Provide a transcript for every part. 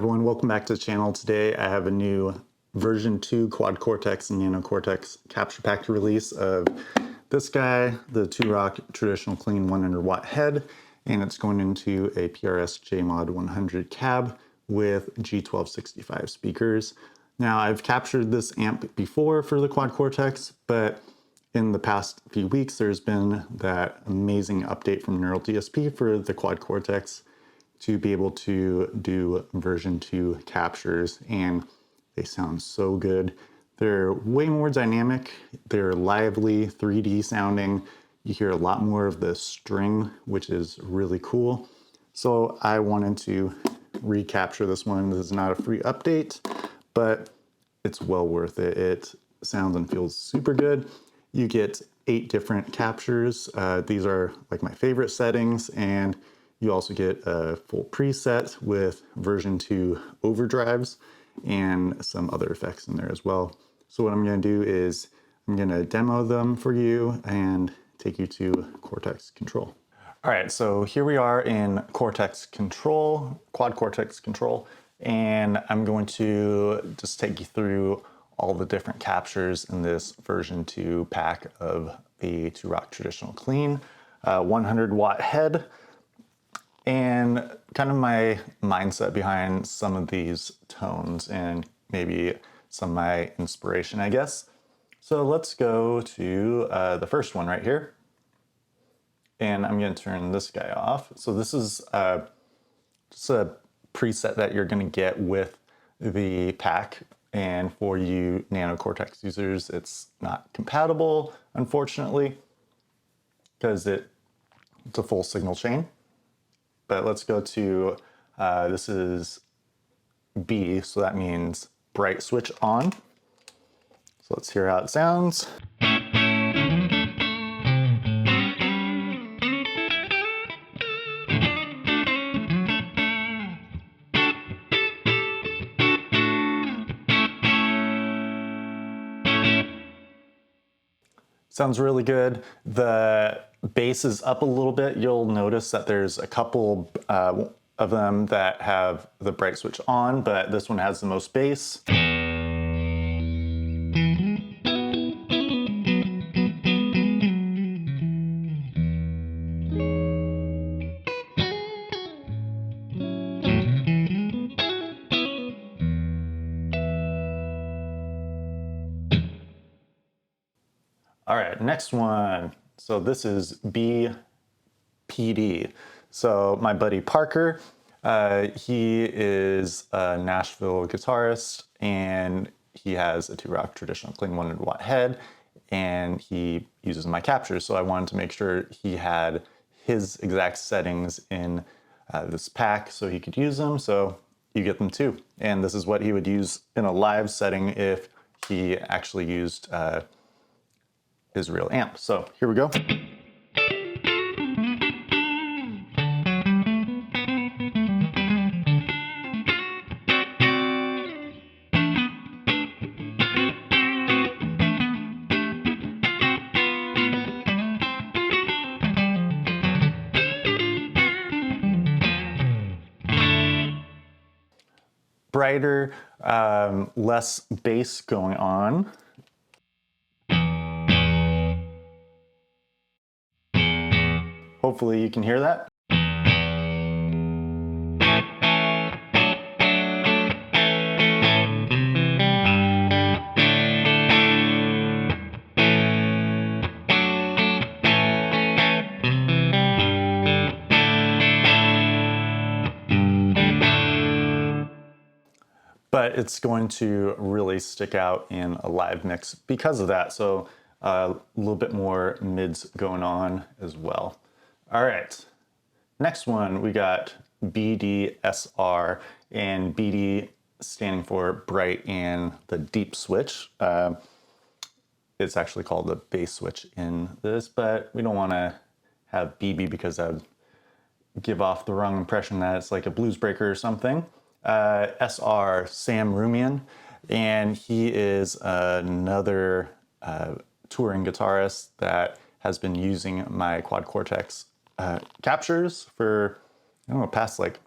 everyone, welcome back to the channel. Today I have a new version 2 quad Cortex and nano Cortex capture pack release of this guy, the 2-rock traditional clean 100 watt head, and it's going into a PRS JMOD 100 cab with G1265 speakers. Now I've captured this amp before for the quad Cortex, but in the past few weeks there's been that amazing update from Neural DSP for the quad Cortex to be able to do version 2 captures, and they sound so good. They're way more dynamic, they're lively, 3D sounding. You hear a lot more of the string, which is really cool. So I wanted to recapture this one. This is not a free update, but it's well worth it. It sounds and feels super good. You get 8 different captures. These are like my favorite settings, and you also get a full preset with version 2 overdrives and some other effects in there as well. So what I'm going to do is I'm going to demo them for you and take you to Cortex Control. All right, so here we are in Cortex Control, quad Cortex Control, and I'm going to just take you through all the different captures in this version 2 pack of the 2-rock traditional clean 100 watt head, and kind of my mindset behind some of these tones and maybe some of my inspiration, I guess. So let's go to the first one right here. And I'm going to turn this guy off. So this is just a preset that you're going to get with the pack. And for you Nano Cortex users, it's not compatible, unfortunately, because it's a full signal chain. But let's go to, this is B, so that means bright switch on. So let's hear how it sounds. Sounds really good. The bass is up a little bit. You'll notice that there's a couple of them that have the bright switch on, but this one has the most bass. All right, next one. So this is BPD. So my buddy Parker, he is a Nashville guitarist, and he has a 2-rock traditional clean 100 watt head, and he uses my captures. So I wanted to make sure he had his exact settings in this pack so he could use them. So you get them too. And this is what he would use in a live setting if he actually used his real amp. So here we go. Brighter, less bass going on. Hopefully you can hear that. But it's going to really stick out in a live mix because of that. So a little bit more mids going on as well. All right, next one we got BDSR, and BD standing for bright and the deep switch. It's actually called the bass switch in this, but we don't want to have BB because that would give off the wrong impression that it's like a blues breaker or something. SR, Sam Rumian, and he is another touring guitarist that has been using my quad Cortex captures for, I don't know, past like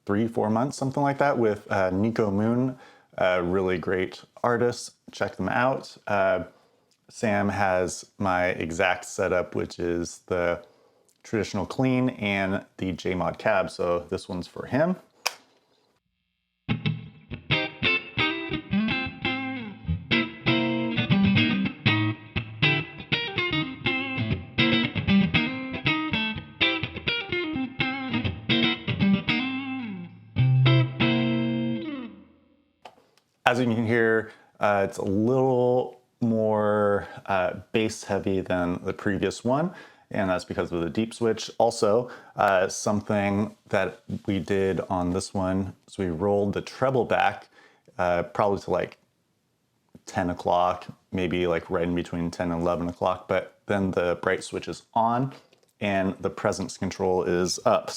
3-4 months, something like that, with Nico Moon, a really great artist. Check them out. Sam has my exact setup, which is the traditional clean and the JMOD cab, so this one's for him. As you can hear, it's a little more bass heavy than the previous one, and that's because of the deep switch. Also, something that we did on this one is we rolled the treble back probably to like 10 o'clock, maybe like right in between 10 and 11 o'clock, but then the bright switch is on and the presence control is up.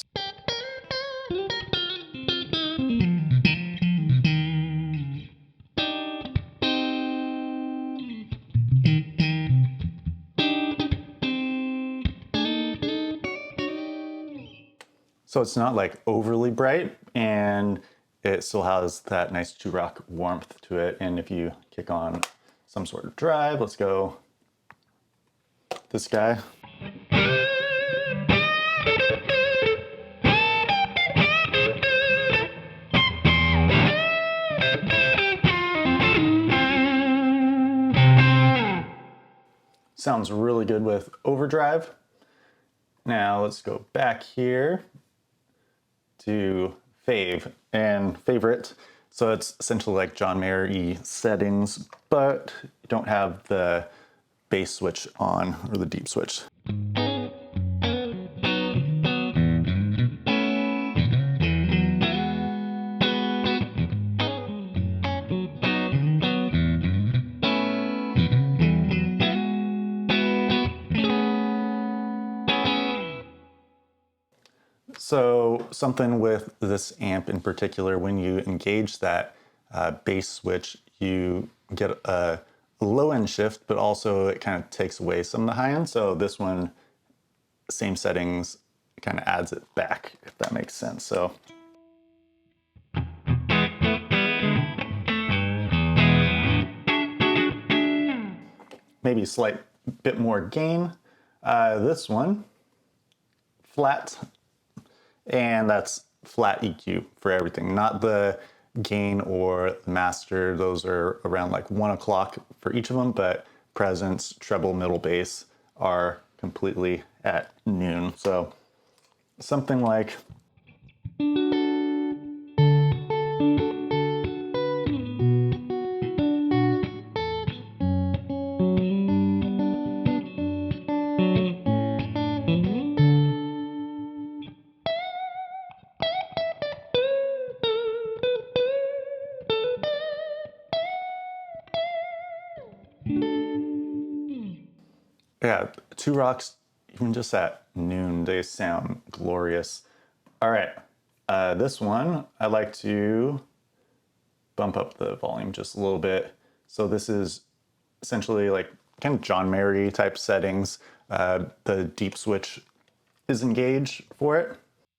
So it's not like overly bright, and it still has that nice two-rock warmth to it. And if you kick on some sort of drive, let's go this guy. Sounds really good with overdrive. Now let's go back here to and favorite. So it's essentially like John Mayer-y settings, but you don't have the bass switch on or the deep switch. So something with this amp in particular, when you engage that bass switch, you get a low end shift, but also it kind of takes away some of the high end. So this one, same settings, kind of adds it back, if that makes sense. So. Maybe a slight bit more gain. This one, flat. And that's flat EQ for everything, not the gain or master. Those are around like 1 o'clock for each of them, but presence, treble, middle bass are completely at noon. So something like yeah, two rocks, even just at noon, they sound glorious. All right, this one, I like to bump up the volume just a little bit. So this is essentially like kind of John Mayer type settings. The deep switch is engaged for it.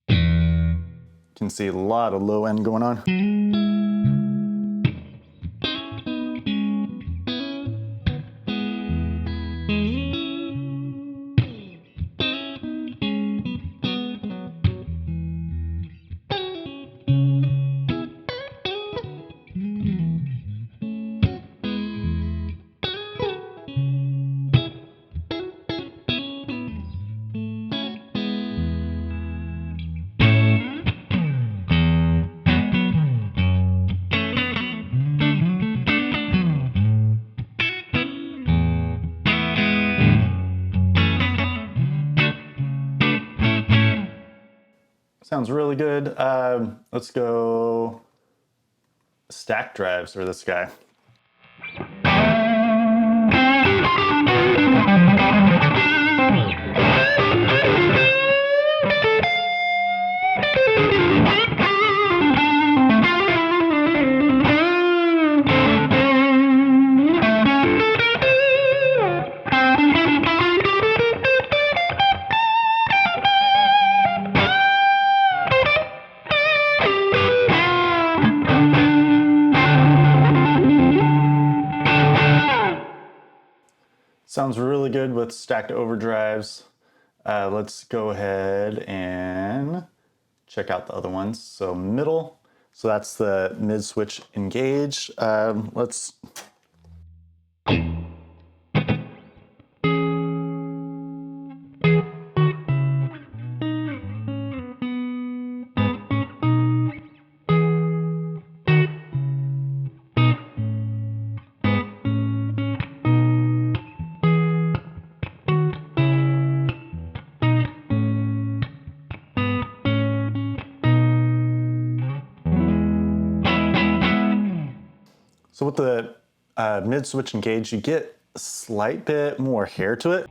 You can see a lot of low end going on. Sounds really good. Let's go stack drives for this guy. Sounds really good with stacked overdrives. Let's go ahead and check out the other ones. So middle, so that's the mid switch engage. Let's So with the mid switch engage, you get a slight bit more hair to it.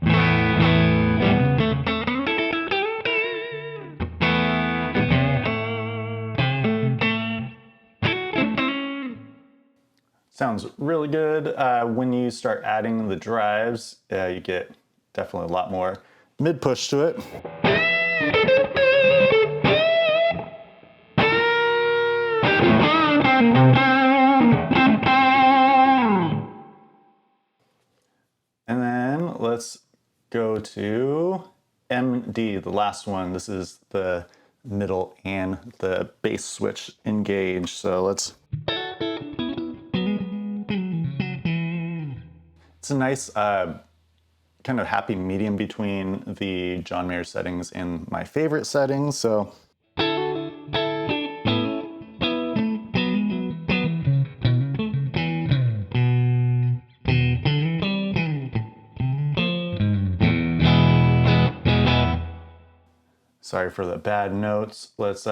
Sounds really good. When you start adding the drives, you get definitely a lot more mid push to it. And then let's go to MD, the last one. This is the middle and the bass switch engage. So let's. It's a nice kind of happy medium between the John Mayer settings and my favorite settings. So. Sorry for the bad notes. Let's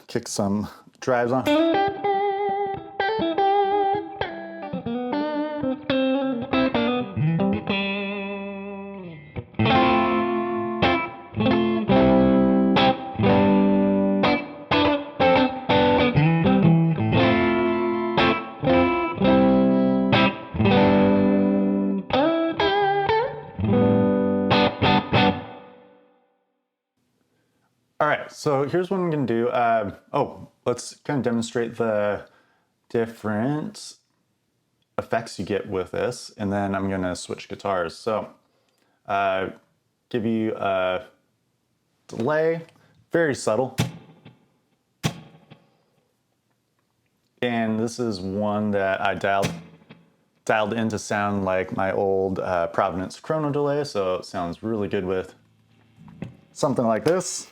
kick some drives on. All right, so here's what I'm gonna do. Let's kind of demonstrate the different effects you get with this, and then I'm gonna switch guitars. So, give you a delay, very subtle. And this is one that I dialed in to sound like my old Providence chrono delay, so it sounds really good with something like this.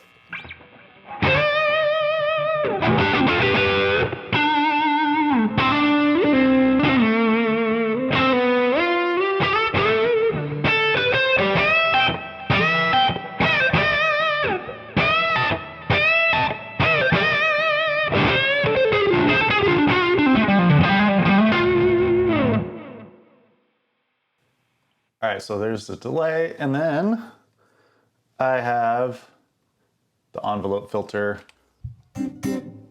All right, so there's the delay, and then I have the envelope filter. And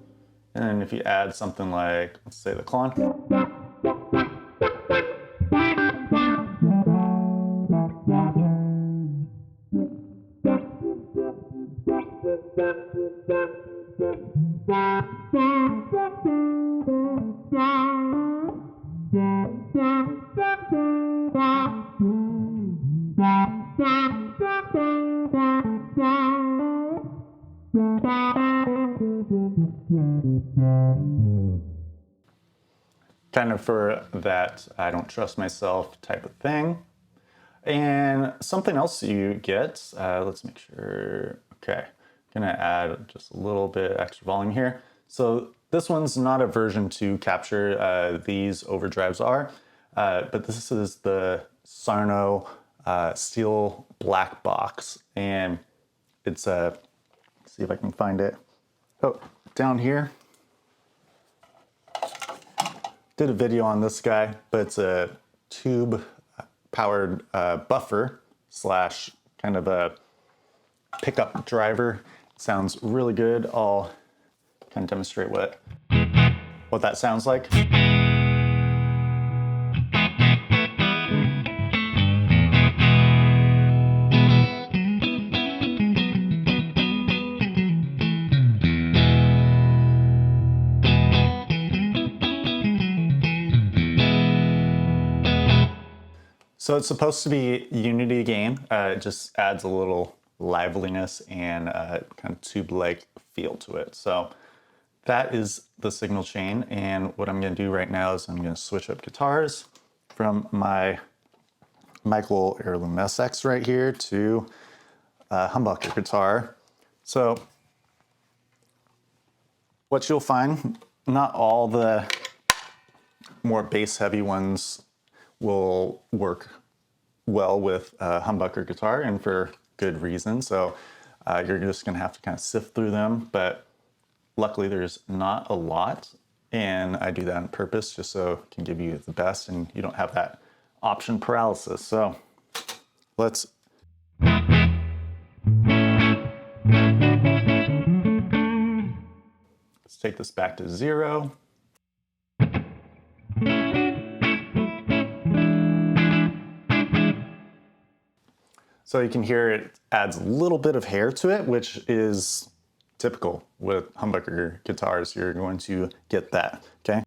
then if you add something like, let's say the clon. Kind of for that I don't trust myself type of thing. And something else you get, let's make sure, okay, gonna add just a little bit extra volume here. So this one's not a version 2 capture, these overdrives are, but this is the Sarno steel black box, and it's let's see if I can find it. Oh, down here. Did a video on this guy, but it's a tube powered buffer slash kind of a pickup driver. It sounds really good. I'll kind of demonstrate what that sounds like. So it's supposed to be unity gain. It just adds a little liveliness and kind of tube-like feel to it. So that is the signal chain. And what I'm going to do right now is I'm going to switch up guitars from my Michael Heirloom SX right here to Humbucker guitar. So what you'll find, not all the more bass heavy ones will work well with humbucker guitar, and for good reason. So you're just gonna have to kind of sift through them, but luckily there's not a lot, and I do that on purpose just so it can give you the best and you don't have that option paralysis. So let's take this back to 0. So you can hear it adds a little bit of hair to it, which is typical with humbucker guitars. You're going to get that, okay?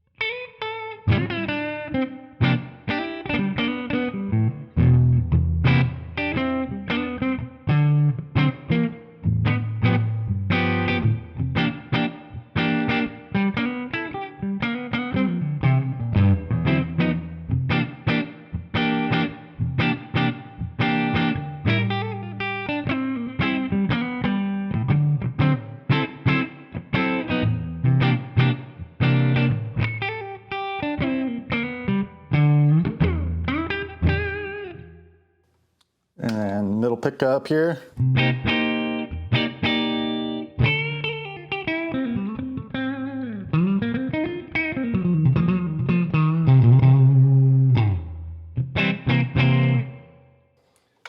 And middle pickup here.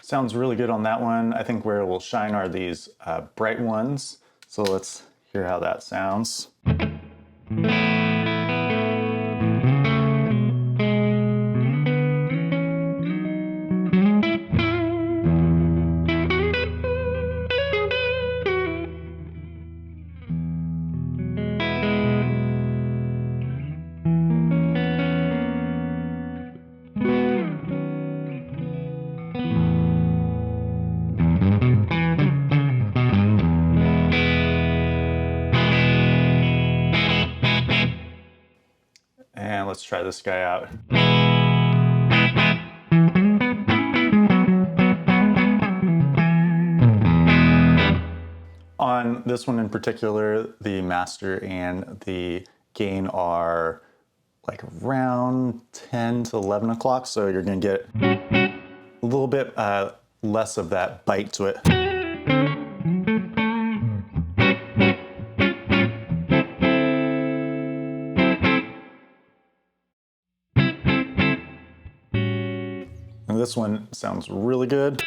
Sounds really good on that one. I think where it will shine are these bright ones. So let's hear how that sounds. And let's try this guy out. On this one in particular, the master and the gain are like around 10 to 11 o'clock, so you're gonna get a little bit less of that bite to it. And this one sounds really good.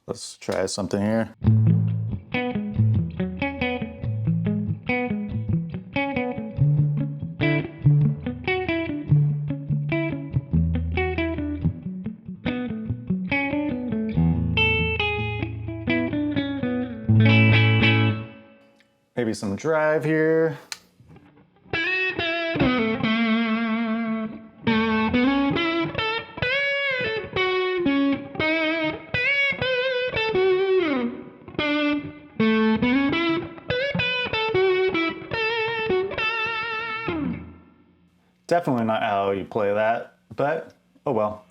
Let's try something here. Maybe some drive here. Definitely not how you play that, but oh well.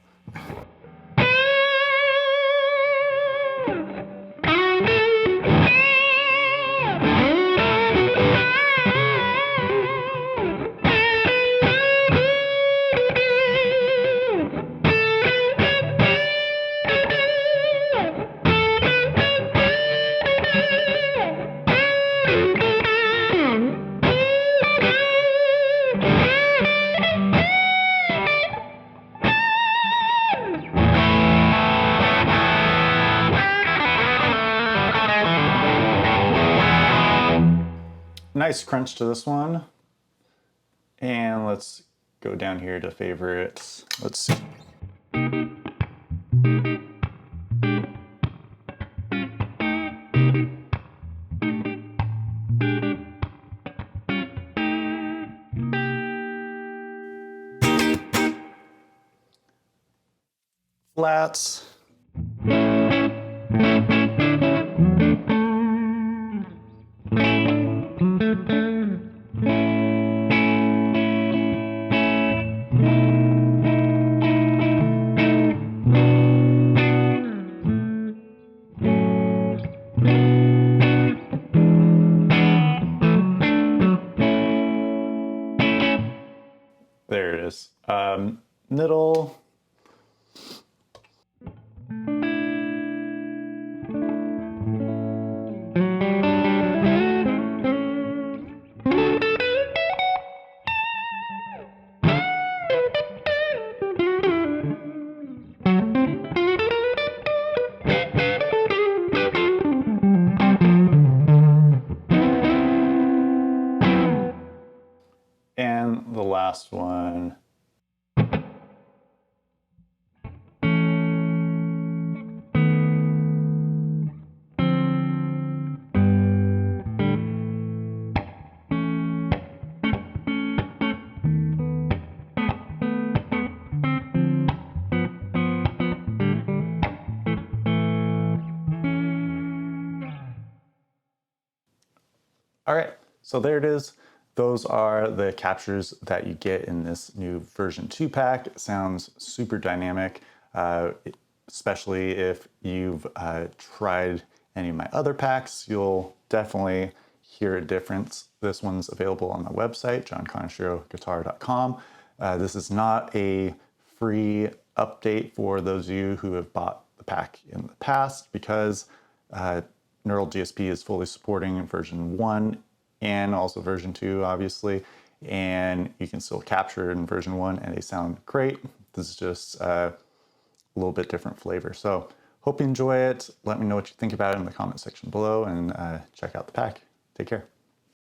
Nice crunch to this one. And let's go down here to favorites. Let's see. flats. There it is. Middle. And the last one. All right, so there it is. Those are the captures that you get in this new version 2 pack. It sounds super dynamic, especially if you've tried any of my other packs. You'll definitely hear a difference. This one's available on my website, johnconashiroguitar.com. This is not a free update for those of you who have bought the pack in the past, because Neural DSP is fully supporting version 1 and also version 2, obviously, and you can still capture in version 1 and they sound great. This is just a little bit different flavor. So hope you enjoy it. Let me know what you think about it in the comment section below, and check out the pack. Take care.